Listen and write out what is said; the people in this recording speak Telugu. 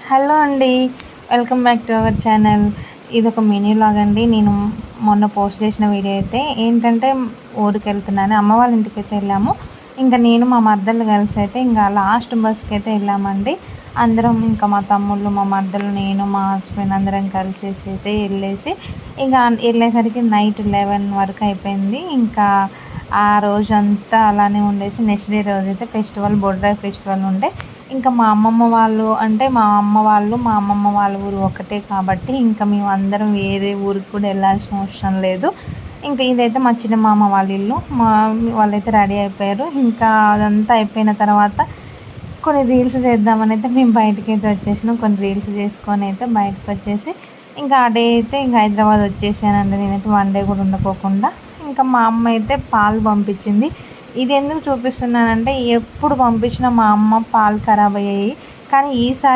హలో అండి, welcome back to our channel. ఇది ఒక మినీ వ్లాగ్ అండి. నేను మొన్న పోస్ట్ చేసిన వీడియో అయితే ఏంటంటే ఊరికి వెళ్తున్నాను, అమ్మ వాళ్ళ ఇంటికి అయితే వెళ్ళాము. ఇంకా నేను మా మర్దలు కలిసి అయితే ఇంకా లాస్ట్ బస్కి అయితే వెళ్ళామండి. అందరం ఇంకా మా తమ్ముళ్ళు, మా మర్దలు, నేను, మా హస్బెండ్ అందరం కలిసేసి అయితే వెళ్ళేసి ఇంకా వెళ్ళేసరికి నైట్ 11 వరకు అయిపోయింది. ఇంకా ఆ రోజంతా అలానే ఉండేసి నెక్స్ట్ డే రోజు అయితే ఫెస్టివల్, బొడ్రాయి ఫెస్టివల్ ఉండే. ఇంకా మా అమ్మమ్మ వాళ్ళు అంటే మా అమ్మ వాళ్ళు మా అమ్మమ్మ వాళ్ళ ఊరు ఒకటే కాబట్టి ఇంకా మేము అందరం వేరే ఊరికి కూడా వెళ్ళాల్సిన అవసరం లేదు. ఇంకా ఇదైతే మా చిన్న మామ వాళ్ళ ఇల్లు. వాళ్ళైతే రెడీ అయిపోయారు. ఇంకా అదంతా అయిపోయిన తర్వాత కొన్ని రీల్స్ చేద్దామని అయితే మేము బయటకి అయితే వచ్చేసినాం. కొన్ని రీల్స్ చేసుకొని అయితే బయటకు వచ్చేసి ఇంకా ఆ డే అయితే ఇంకా హైదరాబాద్ వచ్చేసానండి. నేనైతే 1 డే కూడా ఉండకోకుండా. ఇంకా మా అమ్మ అయితే పాలు పంపించింది. ఇది ఎందుకు చూపిస్తున్నానంటే ఎప్పుడు పంపించినా మా అమ్మ పాలు ఖరాబ్ అయ్యాయి, కానీ ఈసారి